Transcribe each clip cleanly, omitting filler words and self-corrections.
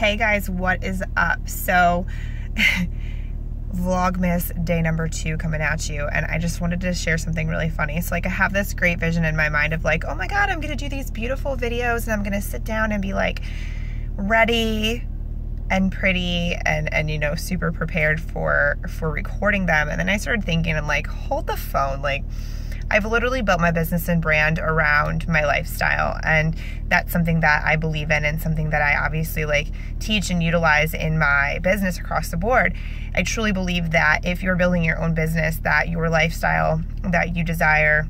Hey guys, what is up? So Vlogmas day number 2 coming at you, and I just wanted to share something really funny. So like I have this great vision in my mind of like, oh my god, I'm gonna do these beautiful videos and I'm gonna sit down and be like ready and pretty and you know, super prepared for recording them. And then I started thinking, I'm like, hold the phone. Like, I've literally built my business and brand around my lifestyle, and that's something that I believe in and something that I obviously like teach and utilize in my business across the board. I truly believe that if you're building your own business, that your lifestyle that you desire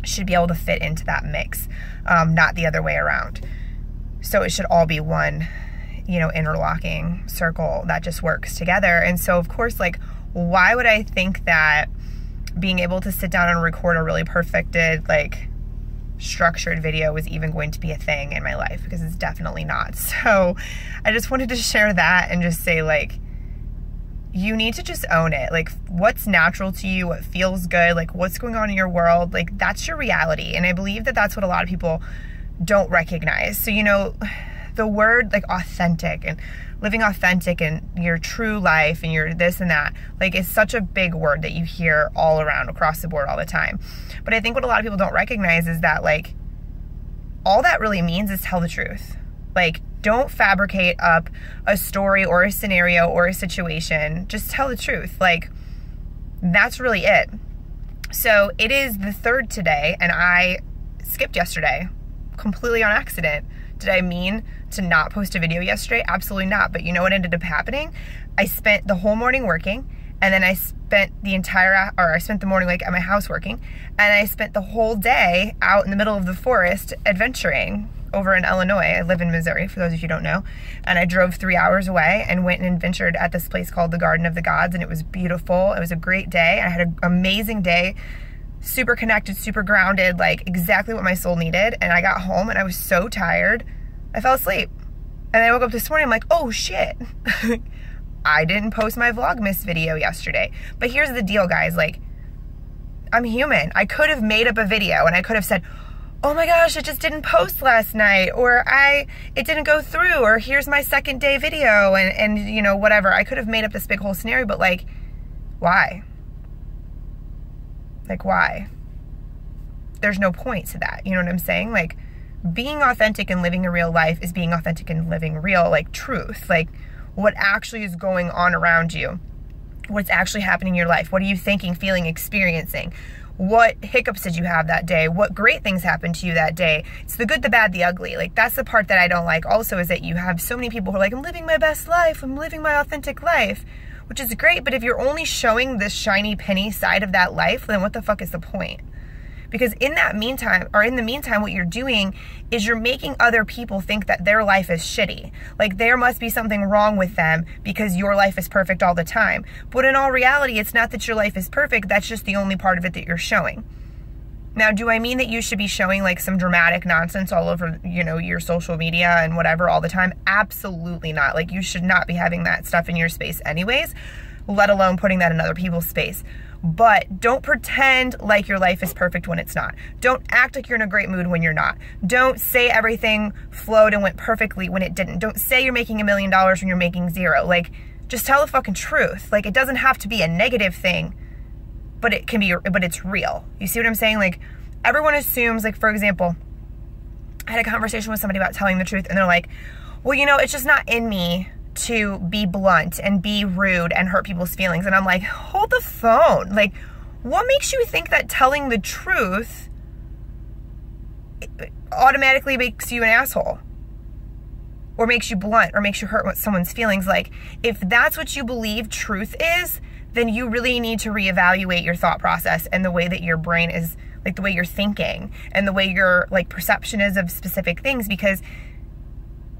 should be able to fit into that mix, not the other way around. So it should all be one, you know, interlocking circle that just works together. And so of course, like, why would I think that being able to sit down and record a really perfected, like, structured video was even going to be a thing in my life? Because it's definitely not. So I just wanted to share that and just say, like, you need to just own it. Like, what's natural to you, what feels good, like what's going on in your world, like that's your reality. And I believe that that's what a lot of people don't recognize. So, you know, the word like authentic and living authentic and your true life and your this and that, like, it's such a big word that you hear all around across the board all the time. But I think what a lot of people don't recognize is that, like, all that really means is tell the truth. Like, don't fabricate up a story or a scenario or a situation. Just tell the truth. Like, that's really it. So it is the 3rd today, and I skipped yesterday completely on accident. Did I mean to not post a video yesterday? Absolutely not. But you know what ended up happening? I spent the whole morning working, and then I spent the morning like at my house working, and I spent the whole day out in the middle of the forest adventuring over in Illinois. I live in Missouri, for those of you who don't know. And I drove 3 hours away and went and adventured at this place called the Garden of the Gods, and it was beautiful. It was a great day. I had an amazing day. Super connected, super grounded, like exactly what my soul needed. And I got home and I was so tired, I fell asleep. And I woke up this morning, I'm like, oh shit. I didn't post my Vlogmas video yesterday. But here's the deal, guys. Like, I'm human. I could have made up a video and I could have said, oh my gosh, it just didn't post last night, or it didn't go through, or here's my 2nd day video, and you know, whatever. I could have made up this big whole scenario, but like, why? Like, why? There's no point to that. You know what I'm saying? Like, being authentic and living a real life is being authentic and living real, like, truth. Like, what actually is going on around you. What's actually happening in your life. What are you thinking, feeling, experiencing? What hiccups did you have that day? What great things happened to you that day? It's the good, the bad, the ugly. Like, that's the part that I don't like also, is that you have so many people who are like, I'm living my best life. I'm living my authentic life. Which is great, but if you're only showing this shiny penny side of that life, then what the fuck is the point? Because in the meantime, what you're doing is you're making other people think that their life is shitty. Like, there must be something wrong with them because your life is perfect all the time. But in all reality, it's not that your life is perfect, that's just the only part of it that you're showing. Now, do I mean that you should be showing like some dramatic nonsense all over, you know, your social media and whatever all the time? Absolutely not. Like, you should not be having that stuff in your space anyways, let alone putting that in other people's space. But don't pretend like your life is perfect when it's not. Don't act like you're in a great mood when you're not. Don't say everything flowed and went perfectly when it didn't. Don't say you're making $1 million when you're making 0. Like, just tell the fucking truth. Like, it doesn't have to be a negative thing, but it can be, but it's real. You see what I'm saying? Like, everyone assumes, like, for example, I had a conversation with somebody about telling the truth, and they're like, well, you know, it's just not in me to be blunt and be rude and hurt people's feelings. And I'm like, hold the phone. Like, what makes you think that telling the truth automatically makes you an asshole? Or makes you blunt, or makes you hurt someone's feelings? Like, if that's what you believe truth is, then you really need to reevaluate your thought process and the way that your brain is, like, the way you're thinking and the way your, like, perception is of specific things, because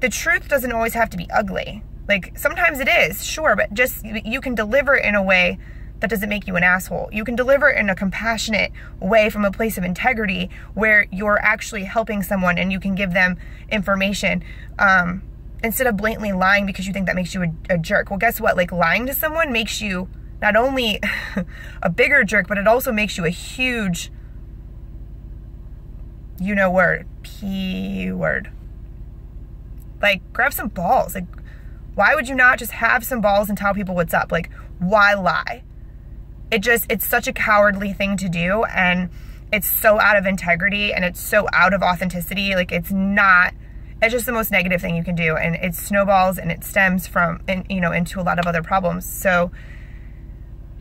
the truth doesn't always have to be ugly. Like, sometimes it is, sure, but just, you can deliver it in a way that doesn't make you an asshole. You can deliver it in a compassionate way from a place of integrity where you're actually helping someone and you can give them information, instead of blatantly lying because you think that makes you a jerk. Well, guess what? Like, lying to someone makes you not only a bigger jerk, but it also makes you a huge, you know, word, P word. Like, grab some balls. Like, why would you not just have some balls and tell people what's up? Like, why lie? It's such a cowardly thing to do, and it's so out of integrity, and it's so out of authenticity. Like, it's just the most negative thing you can do, and it snowballs and it stems from, into a lot of other problems. So,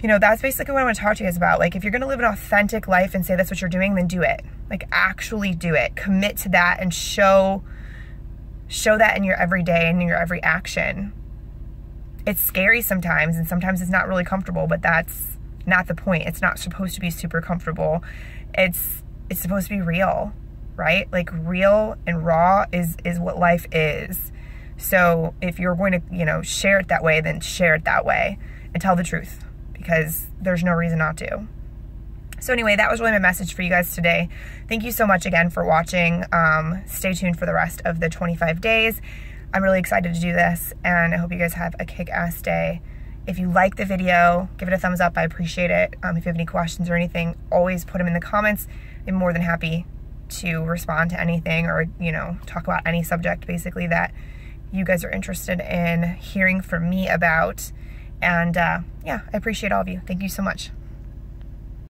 that's basically what I want to talk to you guys about. Like, if you're going to live an authentic life and say that's what you're doing, then do it. Like, actually do it. Commit to that and show that in your everyday and in your every action. It's scary sometimes, and sometimes it's not really comfortable, but that's not the point. It's not supposed to be super comfortable. It's supposed to be real, right? Like, real and raw is what life is. So if you're going to, share it that way, then share it that way and tell the truth, because there's no reason not to. So anyway, that was really my message for you guys today. Thank you so much again for watching. Stay tuned for the rest of the 25 days. I'm really excited to do this, and I hope you guys have a kick-ass day. If you like the video, give it a thumbs up. I appreciate it. If you have any questions or anything, always put them in the comments. I'm more than happy to respond to anything, or, talk about any subject basically that you guys are interested in hearing from me about. And yeah, I appreciate all of you. Thank you so much.